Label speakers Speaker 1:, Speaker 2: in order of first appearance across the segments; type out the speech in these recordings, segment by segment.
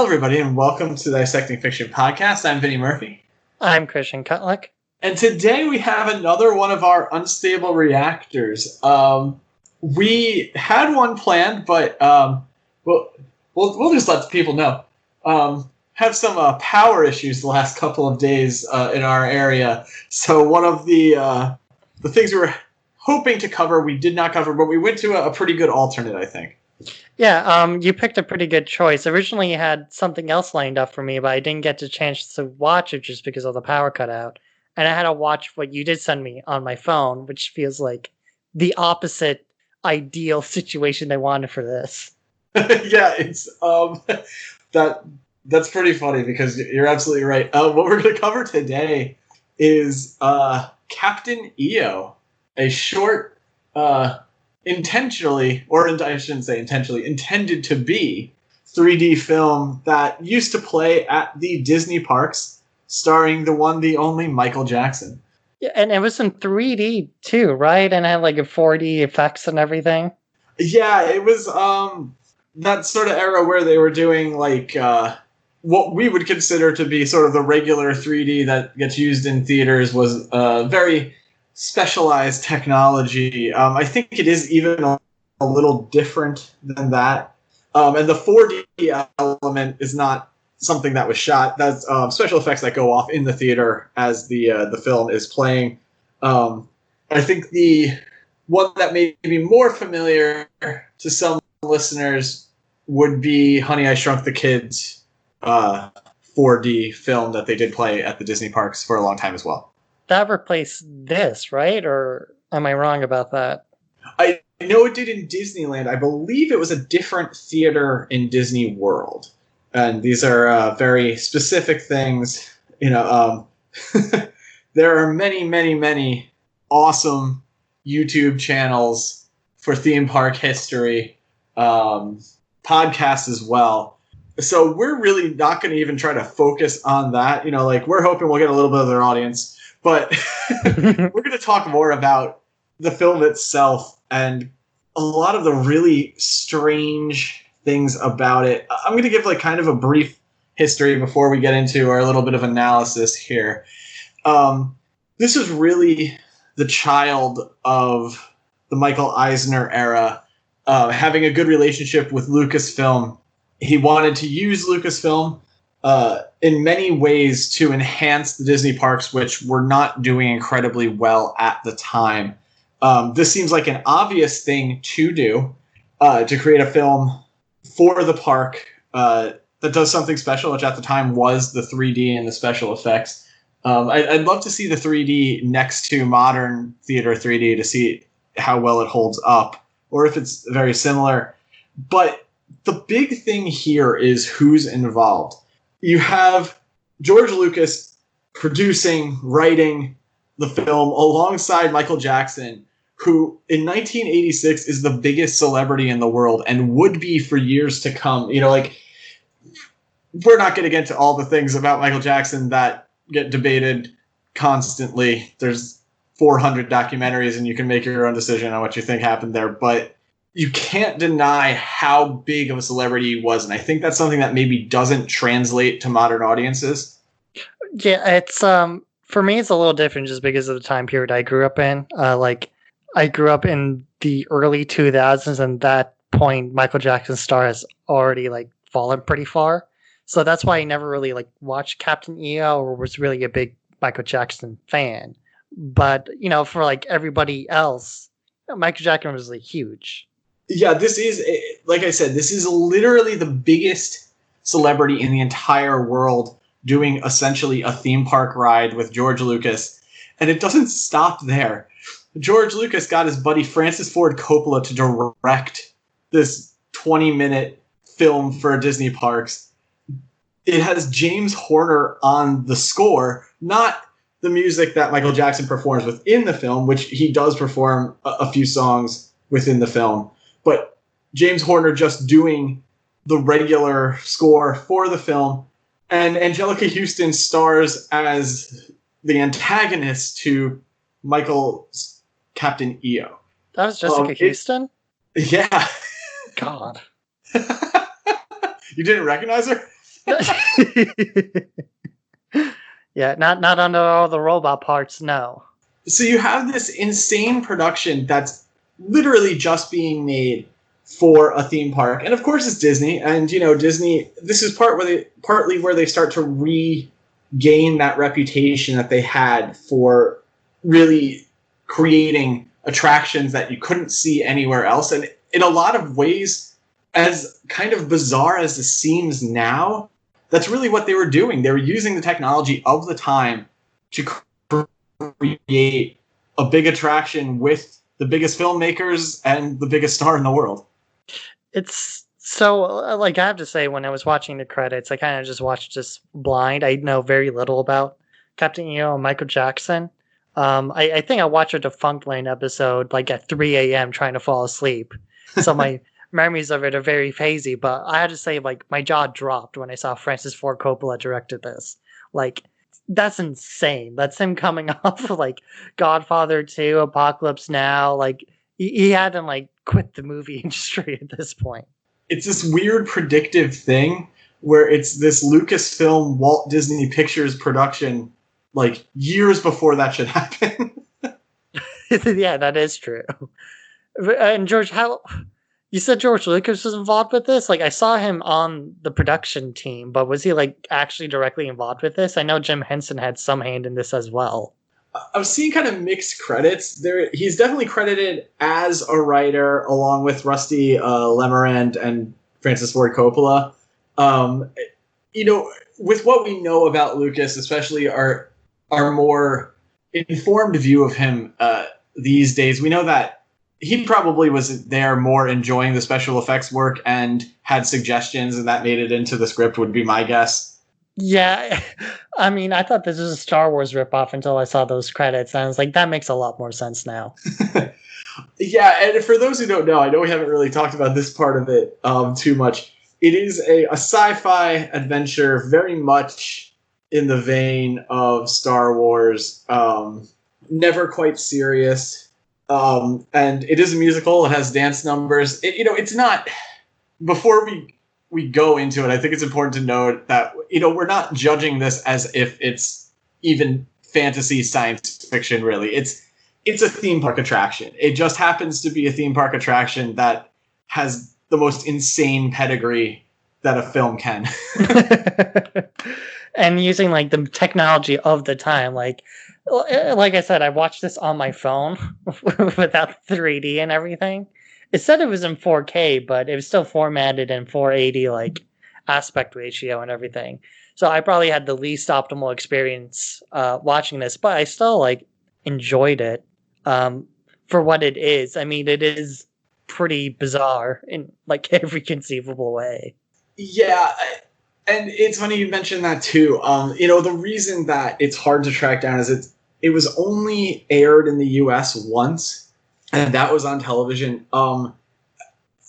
Speaker 1: Hello, everybody, and welcome to the Dissecting Fiction podcast. I'm Vinny Murphy.
Speaker 2: I'm Christian Cutlick.
Speaker 1: And today we have another one of our unstable reactors. We had one planned, but we'll just let the people know. Have some power issues the last couple of days in our area. So one of the things we were hoping to cover, we did not cover, but we went to a pretty good alternate, I think.
Speaker 2: Yeah, you picked a pretty good choice. Originally, you had something else lined up for me, but I didn't get the chance to watch it just because of the power cutout. And I had to watch what you did send me on my phone, which feels like the opposite ideal situation I wanted for this.
Speaker 1: Yeah, it's that's pretty funny because you're absolutely right. What we're going to cover today is Captain EO, a short, intentionally, or I shouldn't say intentionally, intended to be 3D film that used to play at the Disney parks, starring the one, the only Michael Jackson.
Speaker 2: Yeah, and it was in 3D too, right? And it had like a 4D effects and everything.
Speaker 1: Yeah, it was that sort of era where they were doing like what we would consider to be sort of the regular 3D that gets used in theaters was very specialized technology. I think it is even a little different than that. And the 4D element is not something that was shot. That's special effects that go off in the theater as the film is playing. I think the one that may be more familiar to some listeners would be Honey, I Shrunk the Kids 4D film that they did play at the Disney parks for a long time as well.
Speaker 2: That replaced this, right? Or am I wrong about that?
Speaker 1: I know it did in Disneyland. I believe it was a different theater in Disney World. And these are very specific things. You know, there are many, many, many awesome YouTube channels for theme park history, podcasts as well. So we're really not going to even try to focus on that. You know, like we're hoping we'll get a little bit of their audience, but we're going to talk more about the film itself and a lot of the really strange things about it. I'm going to give like kind of a brief history before we get into our little bit of analysis here. This is really the child of the Michael Eisner era, having a good relationship with Lucasfilm. He wanted to use Lucasfilm in many ways to enhance the Disney parks, which were not doing incredibly well at the time. This seems like an obvious thing to do, to create a film for the park that does something special, which at the time was the 3D and the special effects. I'd love to see the 3D next to modern theater 3D to see how well it holds up, or if it's very similar. But the big thing here is who's involved. You have George Lucas producing, writing the film alongside Michael Jackson, who in 1986 is the biggest celebrity in the world and would be for years to come. You know, like, we're not going to get to all the things about Michael Jackson that get debated constantly. There's 400 documentaries and you can make your own decision on what you think happened there, but you can't deny how big of a celebrity he was. And I think that's something that maybe doesn't translate to modern audiences.
Speaker 2: Yeah, it's for me it's a little different just because of the time period I grew up in. Like I grew up in the early 2000s, and at that point Michael Jackson's star has already like fallen pretty far. So that's why I never really like watched Captain EO or was really a big Michael Jackson fan. But, you know, for like everybody else, Michael Jackson was like huge.
Speaker 1: Yeah, this is, like I said, this is literally the biggest celebrity in the entire world doing essentially a theme park ride with George Lucas. And it doesn't stop there. George Lucas got his buddy Francis Ford Coppola to direct this 20-minute film for Disney parks. It has James Horner on the score, not the music that Michael Jackson performs within the film, which he does perform a few songs within the film, but James Horner just doing the regular score for the film. And Angelica Houston stars as the antagonist to Michael's Captain EO.
Speaker 2: That was Jessica Houston?
Speaker 1: Yeah.
Speaker 2: God.
Speaker 1: You didn't recognize her?
Speaker 2: Yeah, not under all the robot parts, no.
Speaker 1: So you have this insane production that's literally just being made for a theme park, and of course it's Disney. And Disney. This is partly where they start to regain that reputation that they had for really creating attractions that you couldn't see anywhere else. And in a lot of ways, as kind of bizarre as it seems now, that's really what they were doing. They were using the technology of the time to create a big attraction with the biggest filmmakers and the biggest star in the world.
Speaker 2: It's so, like, I have to say, when I was watching the credits, I kind of just watched this blind. I know very little about Captain EO and Michael Jackson. I think I watched a Defunct Lane episode like at 3 a.m. trying to fall asleep. So my memories of it are very hazy, but I had to say, like, my jaw dropped when I saw Francis Ford Coppola directed this. Like, that's insane. That's him coming off of, like, Godfather 2, Apocalypse Now. Like, he hadn't, like, quit the movie industry at this point.
Speaker 1: It's this weird predictive thing where it's this Lucasfilm Walt Disney Pictures production, like, years before that should happen.
Speaker 2: Yeah, that is true. And George, you said George Lucas was involved with this? Like, I saw him on the production team, but was he, like, actually directly involved with this? I know Jim Henson had some hand in this as well.
Speaker 1: I've seen kind of mixed credits. He's definitely credited as a writer along with Rusty Lemarand and Francis Ford Coppola. With what we know about Lucas, especially our more informed view of him these days, we know that he probably was there more enjoying the special effects work and had suggestions, and that made it into the script, would be my guess.
Speaker 2: Yeah, I mean, I thought this was a Star Wars ripoff until I saw those credits, and I was like, that makes a lot more sense now.
Speaker 1: Yeah, and for those who don't know, I know we haven't really talked about this part of it too much. It is a sci-fi adventure, very much in the vein of Star Wars, never quite serious, and it is a musical. It has dance numbers. It's not. Before we go into it, I think it's important to note that we're not judging this as if it's even fantasy science fiction. Really, it's a theme park attraction. It just happens to be a theme park attraction that has the most insane pedigree that a film can.
Speaker 2: And using, like, the technology of the time, like I said, I watched this on my phone without 3D and everything. It said it was in 4K, but it was still formatted in 480, like, aspect ratio and everything. So I probably had the least optimal experience watching this, but I still, like, enjoyed it for what it is. I mean, it is pretty bizarre in, like, every conceivable way.
Speaker 1: Yeah, and it's funny you mentioned that too. The reason that it's hard to track down is it was only aired in the U.S. once, and that was on television.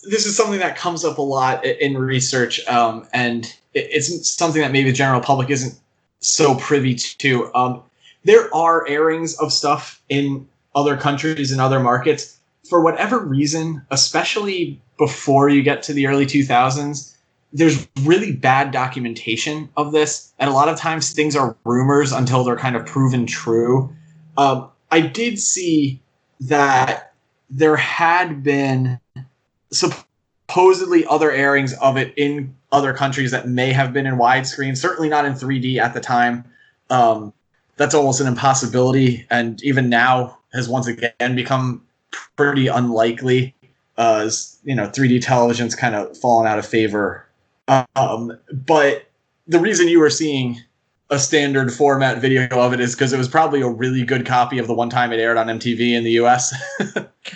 Speaker 1: This is something that comes up a lot in research, and it's something that maybe the general public isn't so privy to. There are airings of stuff in other countries and other markets. For whatever reason, especially before you get to the early 2000s, there's really bad documentation of this, and a lot of times things are rumors until they're kind of proven true. I did see that there had been supposedly other airings of it in other countries that may have been in widescreen, certainly not in 3D at the time. That's almost an impossibility, and even now has once again become pretty unlikely, as 3D television's kind of fallen out of favor. But the reason you were seeing a standard format video of it is because it was probably a really good copy of the one time it aired on MTV in the US.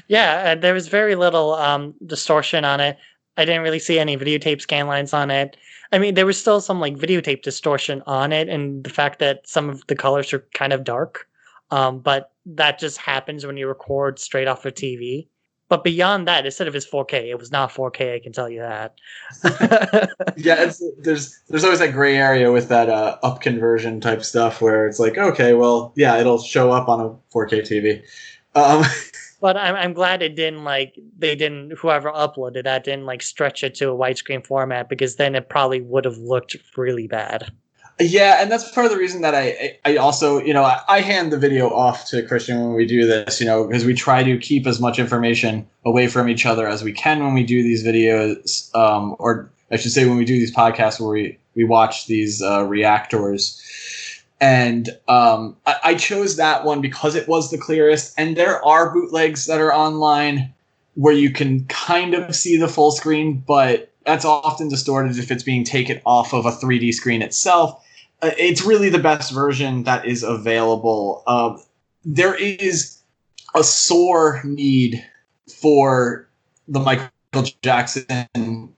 Speaker 2: Yeah, there was very little distortion on it. I didn't really see any videotape scan lines on it. I mean, there was still some, like, videotape distortion on it, and the fact that some of the colors are kind of dark. But that just happens when you record straight off of TV. But beyond that, it said it was 4K. It was not 4K, I can tell you that.
Speaker 1: Yeah, there's always that gray area with that up conversion type stuff where it's like, okay, well, yeah, it'll show up on a 4K TV.
Speaker 2: But I'm glad it didn't whoever uploaded that didn't stretch it to a widescreen format, because then it probably would have looked really bad.
Speaker 1: Yeah, and that's part of the reason that I also, I hand the video off to Christian when we do this, because we try to keep as much information away from each other as we can when we do these videos, or I should say when we do these podcasts where we watch these reactors. And I chose that one because it was the clearest, and there are bootlegs that are online where you can kind of see the full screen, but that's often distorted if it's being taken off of a 3D screen itself. It's really the best version that is available. There is a sore need for the Michael Jackson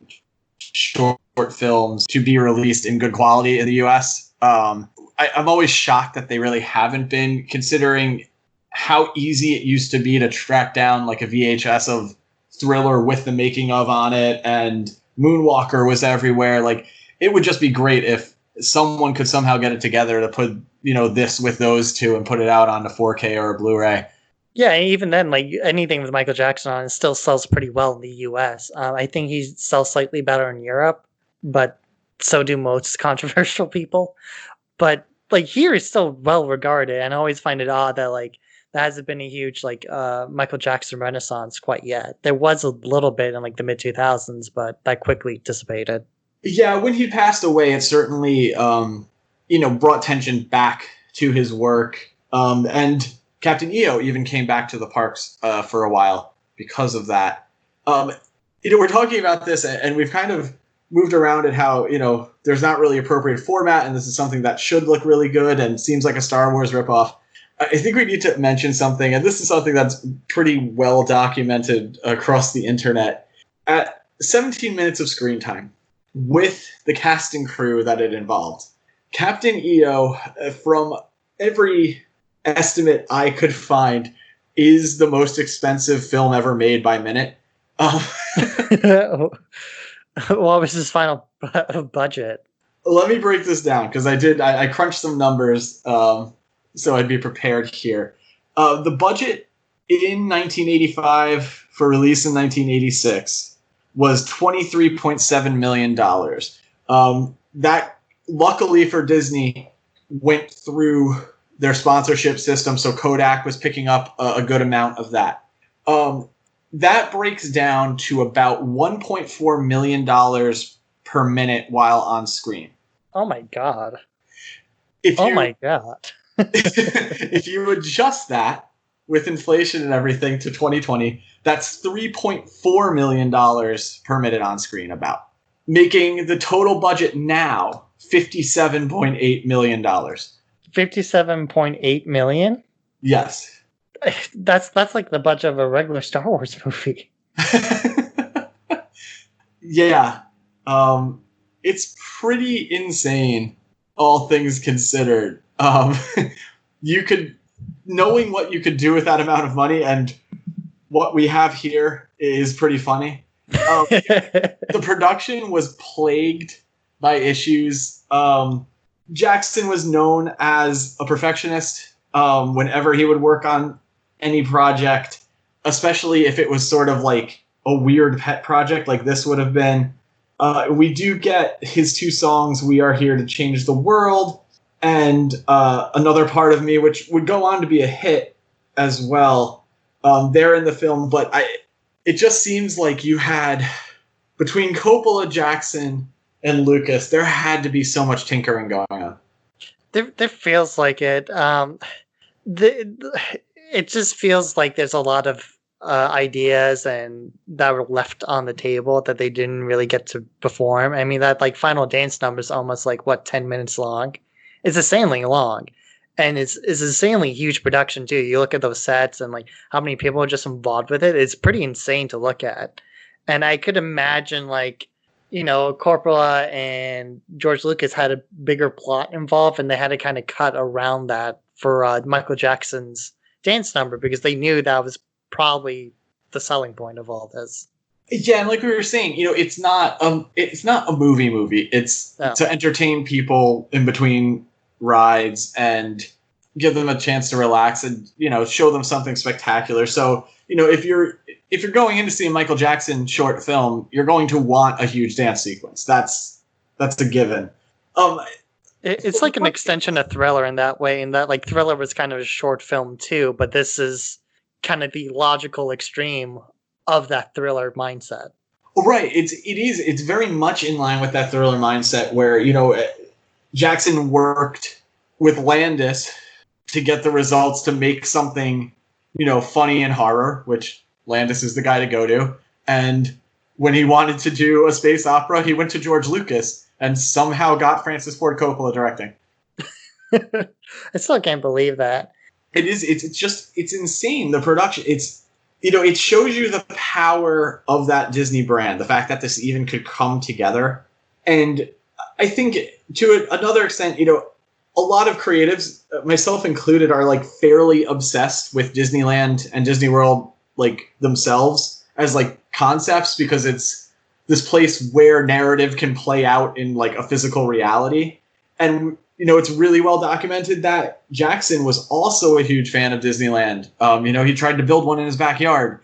Speaker 1: short films to be released in good quality in the US. I'm always shocked that they really haven't been, considering how easy it used to be to track down like a VHS of Thriller with the making of on it, and Moonwalker was everywhere. Like, it would just be great if someone could somehow get it together to put, this with those two and put it out on a 4K or a Blu-ray.
Speaker 2: Yeah, and even then, anything with Michael Jackson on it still sells pretty well in the US. I think he sells slightly better in Europe, but so do most controversial people. But here is still well regarded, and I always find it odd that there hasn't been a huge Michael Jackson renaissance quite yet. There was a little bit in the mid 2000s, but that quickly dissipated.
Speaker 1: Yeah, when he passed away, it certainly, brought tension back to his work. And Captain EO even came back to the parks for a while because of that. We're talking about this, and we've kind of moved around at how, there's not really appropriate format, and this is something that should look really good and seems like a Star Wars ripoff. I think we need to mention something, and this is something that's pretty well documented across the internet. At 17 minutes of screen time, with the cast and crew that it involved, Captain EO, from every estimate I could find, is the most expensive film ever made by minute.
Speaker 2: What was his final budget?
Speaker 1: Let me break this down, because I crunched some numbers, so I'd be prepared here. The budget in 1985 for release in 1986 was $23.7 million. That, luckily for Disney, went through their sponsorship system, so Kodak was picking up a good amount of that. That breaks down to about $1.4 million per minute while on screen.
Speaker 2: Oh my god.
Speaker 1: My god. If you adjust that with inflation and everything to 2020, that's $3.4 million per minute on screen, about, making the total budget now $57.8 million.
Speaker 2: $57.8 million?
Speaker 1: Yes.
Speaker 2: That's like the budget of a regular Star Wars movie.
Speaker 1: Yeah. It's pretty insane, all things considered. Knowing what you could do with that amount of money, and what we have here is pretty funny. The production was plagued by issues. Jackson was known as a perfectionist whenever he would work on any project, especially if it was sort of like a weird pet project like this would have been. We do get his two songs, We Are Here to Change the World, and Another Part of Me, which would go on to be a hit as well. They're in the film, but it just seems like you had, between Coppola, Jackson, and Lucas, there had to be so much tinkering going on.
Speaker 2: There feels like it. It just feels like there's a lot of ideas and that were left on the table that they didn't really get to perform. I mean, that final dance number is almost 10 minutes long. It's insanely long, and it's insanely huge production too. You look at those sets and how many people are just involved with it. It's pretty insane to look at, and I could imagine Coppola and George Lucas had a bigger plot involved, and they had to kind of cut around that for Michael Jackson's dance number, because they knew that was probably the selling point of all this.
Speaker 1: Yeah, and like we were saying, it's not a movie. It's to entertain people in between rides, and give them a chance to relax and, show them something spectacular. So, if you're going in to see a Michael Jackson short film, you're going to want a huge dance sequence. That's a given.
Speaker 2: It's like an extension of Thriller in that way, in that like Thriller was kind of a short film too, but this is kind of the logical extreme of that Thriller mindset.
Speaker 1: Right. It's very much in line with that Thriller mindset where, Jackson worked with Landis to get the results to make something, funny and horror, which Landis is the guy to go to. And when he wanted to do a space opera, he went to George Lucas and somehow got Francis Ford Coppola directing.
Speaker 2: I still can't believe that.
Speaker 1: It is. It's insane. The production. It shows you the power of that Disney brand. The fact that this even could come together. And I think to another extent, a lot of creatives, myself included, are like fairly obsessed with Disneyland and Disney World, like themselves as like concepts, because it's this place where narrative can play out in like a physical reality. And, it's really well documented that Jackson was also a huge fan of Disneyland. He tried to build one in his backyard.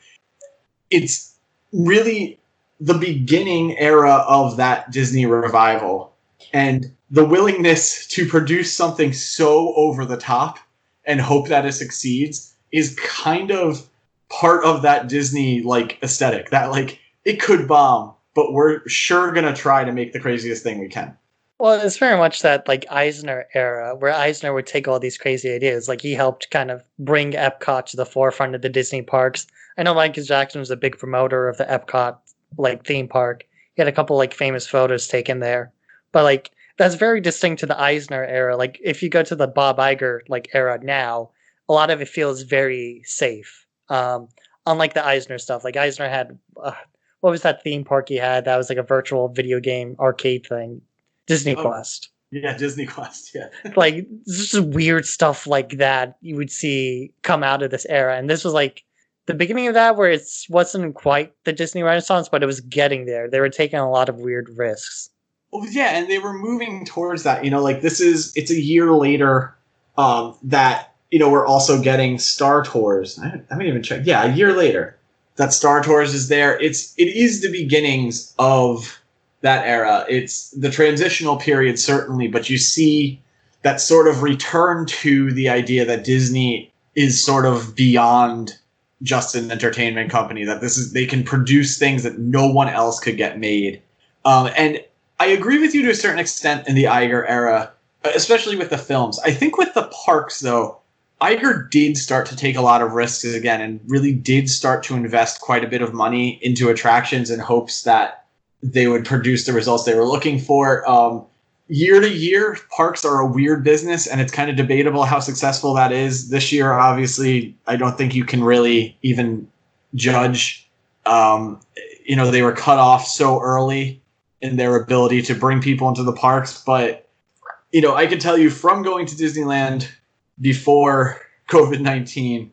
Speaker 1: It's really the beginning era of that Disney revival. And the willingness to produce something so over the top and hope that it succeeds is kind of part of that Disney like aesthetic, that like it could bomb, but we're sure going to try to make the craziest thing we can.
Speaker 2: Well, it's very much that like Eisner era where Eisner would take all these crazy ideas. Like he helped kind of bring Epcot to the forefront of the Disney parks. I know Michael Jackson was a big promoter of the Epcot like theme park. He had a couple like famous photos taken there. But like that's very distinct to the Eisner era. Like if you go to the Bob Iger like era now, a lot of it feels very safe. Unlike the Eisner stuff. Like Eisner had what was that theme park he had? That was like a virtual video game arcade thing. Disney Quest.
Speaker 1: Yeah, Disney Quest, yeah.
Speaker 2: Like, just weird stuff like that you would see come out of this era. And this was like the beginning of that where it wasn't quite the Disney Renaissance, but it was getting there. They were taking a lot of weird risks.
Speaker 1: Well, yeah, and they were moving towards that. It's a year later that, we're also getting Star Tours. I haven't even checked. Yeah, a year later that Star Tours is there. It is the beginnings of that era. It's the transitional period, certainly, but you see that sort of return to the idea that Disney is sort of beyond just an entertainment company, that they can produce things that no one else could get made. And I agree with you to a certain extent in the Iger era, especially with the films. I think with the parks, though, Iger did start to take a lot of risks again and really did start to invest quite a bit of money into attractions in hopes that they would produce the results they were looking for. Year to year, parks are a weird business, and it's kind of debatable how successful that is. This year, obviously, I don't think you can really even judge. They were cut off so early in their ability to bring people into the parks. But, I can tell you from going to Disneyland before COVID-19,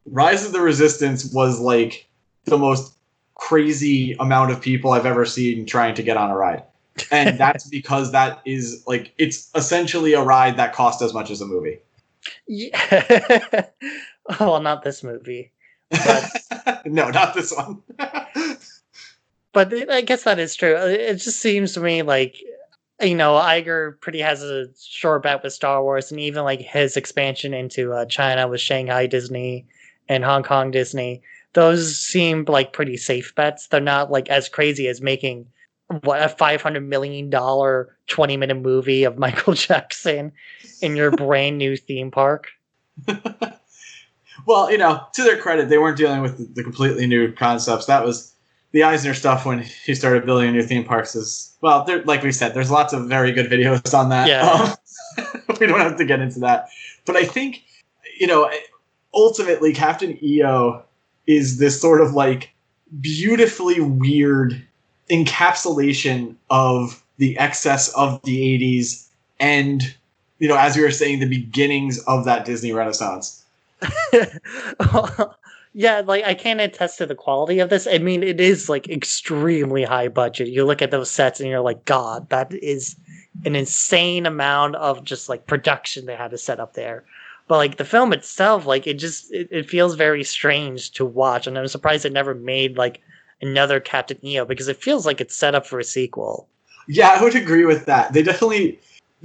Speaker 1: Rise of the Resistance was like the most crazy amount of people I've ever seen trying to get on a ride. And that's because that is like, it's essentially a ride that cost as much as a movie.
Speaker 2: Yeah. Well, not this movie. But
Speaker 1: no, not this one.
Speaker 2: But I guess that is true. It just seems to me like, Iger pretty has a sure bet with Star Wars, and even like his expansion into China with Shanghai Disney and Hong Kong Disney. Those seem like pretty safe bets. They're not like as crazy as making a $500 million 20-minute movie of Michael Jackson in your brand new theme park.
Speaker 1: Well, to their credit, they weren't dealing with the completely new concepts. That was the Eisner stuff when he started building new theme parks. Like we said, there's lots of very good videos on that.
Speaker 2: Yeah.
Speaker 1: We don't have to get into that. But I think, ultimately, Captain EO is this sort of like beautifully weird encapsulation of the excess of the 80s and, as we were saying, the beginnings of that Disney Renaissance.
Speaker 2: Yeah, like I can't attest to the quality of this. I mean, it is like extremely high budget. You look at those sets and you're like, God, that is an insane amount of just like production they had to set up there. But like the film itself, like it feels very strange to watch, and I'm surprised it never made like another Captain EO because it feels like it's set up for a sequel.
Speaker 1: Yeah, I would agree with that. They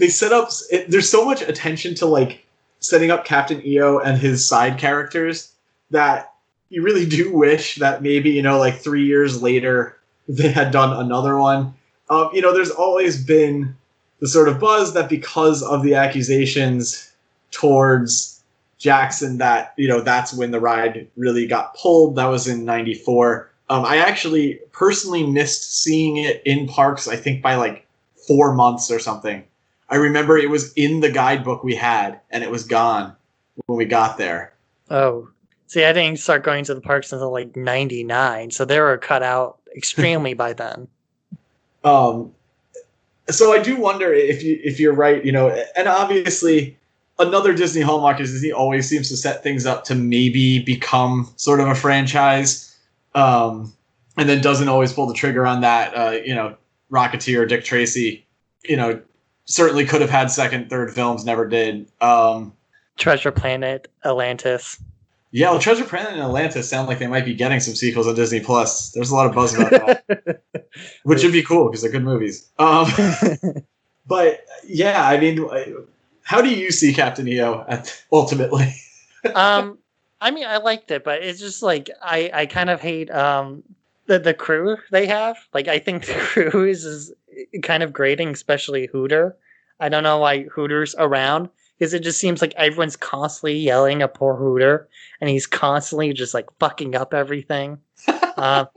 Speaker 1: set up. There's so much attention to like setting up Captain EO and his side characters that you really do wish that maybe like 3 years later they had done another one. There's always been the sort of buzz that because of the accusations towards Jackson that that's when the ride really got pulled. That was in '94. I actually personally missed seeing it in parks, I think by like 4 months or something. I remember it was in the guidebook we had, and it was gone when we got there.
Speaker 2: Oh, see, I didn't start going to the parks until like '99, so they were cut out extremely by then.
Speaker 1: So I do wonder if you're right, and obviously another Disney hallmark is Disney always seems to set things up to maybe become sort of a franchise. And then doesn't always pull the trigger on that. Rocketeer, Dick Tracy, certainly could have had second, third films, never did.
Speaker 2: Treasure Planet, Atlantis.
Speaker 1: Yeah, well, Treasure Planet and Atlantis sound like they might be getting some sequels on Disney Plus. There's a lot of buzz about that, which would be cool because they're good movies. But yeah, I mean, how do you see Captain EO ultimately?
Speaker 2: I mean, I liked it, but it's just like I kind of hate the crew they have. Like, I think the crew is kind of grating, especially Hooter. I don't know why Hooter's around because it just seems like everyone's constantly yelling at poor Hooter, and he's constantly just like fucking up everything. Can't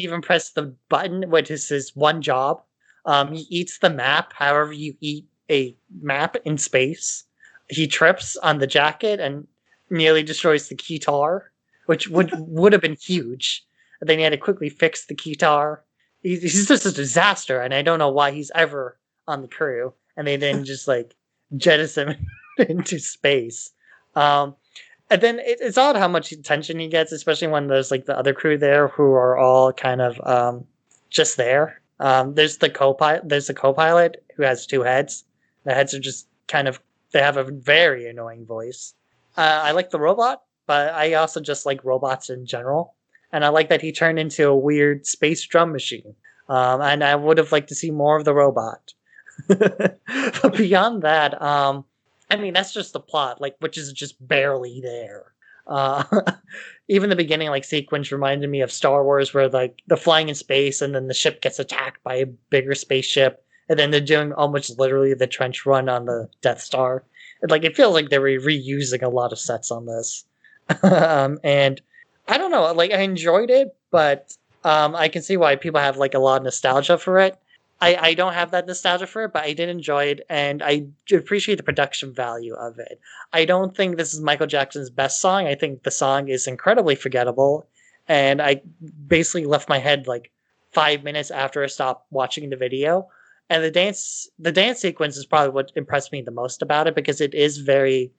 Speaker 2: even press the button, which is his one job. He eats the map, however you eat a map in space. He trips on the jacket and nearly destroys the keytar, which would have been huge. Then he had to quickly fix the keytar. He's just a disaster, and I don't know why he's ever on the crew. And they didn't just like jettison him into space. And then it's odd how much attention he gets, especially when there's like the other crew there who are all kind of just there. There's the co-pilot who has two heads. The heads are just they have a very annoying voice. I like the robot, but I also just like robots in general. And I like that he turned into a weird space drum machine. And I would have liked to see more of the robot. But beyond that, I mean, that's just the plot, like, which is just barely there. Uh, Even the beginning, like, sequence reminded me of Star Wars, where, like, they're flying in space and then the ship gets attacked by a bigger spaceship. And then they're doing almost literally the trench run on the Death Star. Like, it feels like they were reusing a lot of sets on this. And I don't know, like, I enjoyed it, but I can see why people have, like, a lot of nostalgia for it. I don't have that nostalgia for it, but I did enjoy it, and I appreciate the production value of it. I don't think this is Michael Jackson's best song. I think the song is incredibly forgettable, and I basically left my head, like, 5 minutes after I stopped watching the video. And the dance sequence is probably what impressed me the most about it because it is very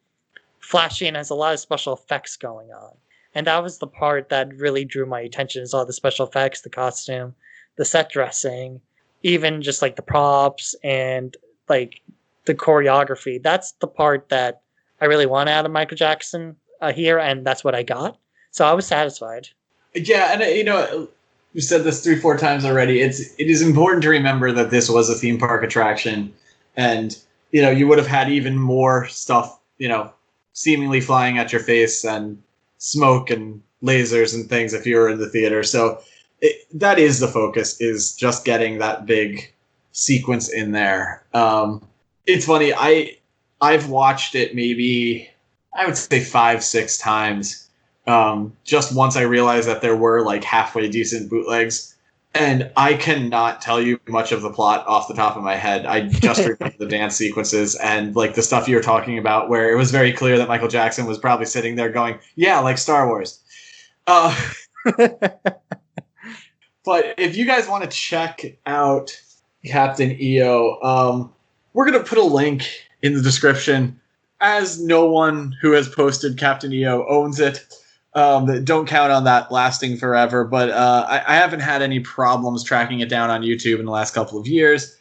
Speaker 2: flashy and has a lot of special effects going on. And that was the part that really drew my attention is all the special effects, the costume, the set dressing, even just like the props and like the choreography. That's the part that I really want out of Michael Jackson here, and that's what I got. So I was satisfied.
Speaker 1: Yeah, and you said this 3-4 times already. It is important to remember that this was a theme park attraction, and you would have had even more stuff, seemingly flying at your face and smoke and lasers and things if you were in the theater. So that is the focus, is just getting that big sequence in there. It's funny. I've watched it maybe, I would say 5-6 times. Just once I realized that there were like halfway decent bootlegs, and I cannot tell you much of the plot off the top of my head. I just remember the dance sequences and like the stuff you were talking about, where it was very clear that Michael Jackson was probably sitting there going, "Yeah, like Star Wars." But if you guys want to check out Captain EO, we're going to put a link in the description. As no one who has posted Captain EO owns it, Don't count on that lasting forever, but I haven't had any problems tracking it down on YouTube in the last couple of years.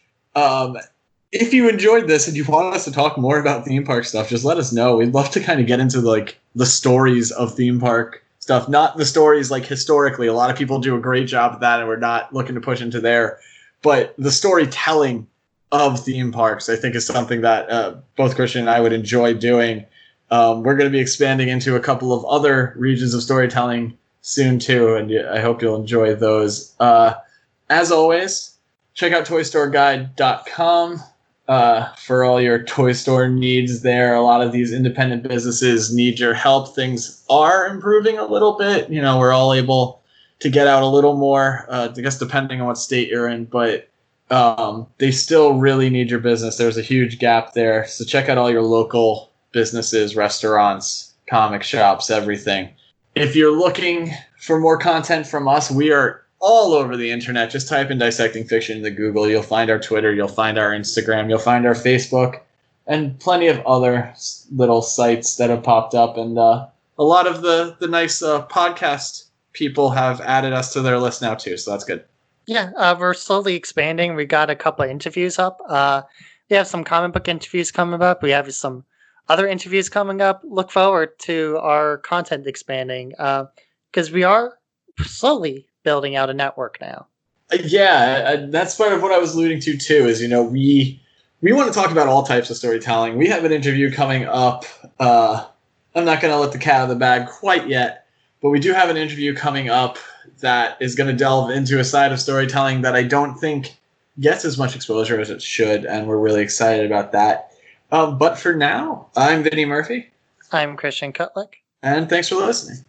Speaker 1: If you enjoyed this and you want us to talk more about theme park stuff, just let us know. We'd love to kind of get into the stories of theme park stuff, not the stories like historically. A lot of people do a great job of that, and we're not looking to push into there. But the storytelling of theme parks, I think, is something that both Christian and I would enjoy doing. We're going to be expanding into a couple of other regions of storytelling soon too, and I hope you'll enjoy those. As always, check out toystoreguide.com. For all your toy store needs there. A lot of these independent businesses need your help. Things are improving a little bit. We're all able to get out a little more, I guess depending on what state you're in, but they still really need your business. There's a huge gap there. So check out all your local businesses, restaurants, comic shops, everything. If you're looking for more content from us, we are all over the internet. Just type in Dissecting Fiction into Google. You'll find our Twitter. You'll find our Instagram. You'll find our Facebook. And plenty of other little sites that have popped up. And a lot of the nice podcast people have added us to their list now, too. So that's good.
Speaker 2: Yeah, we're slowly expanding. We got a couple of interviews up. We have some comic book interviews coming up. We have some other interviews coming up. Look forward to our content expanding because we are slowly building out a network now.
Speaker 1: Yeah, that's part of what I was alluding to too. Is we want to talk about all types of storytelling. We have an interview coming up. I'm not going to let the cat out of the bag quite yet, but we do have an interview coming up that is going to delve into a side of storytelling that I don't think gets as much exposure as it should, and we're really excited about that. But for now, I'm Vinny Murphy.
Speaker 2: I'm Christian Kutlick.
Speaker 1: And thanks for listening.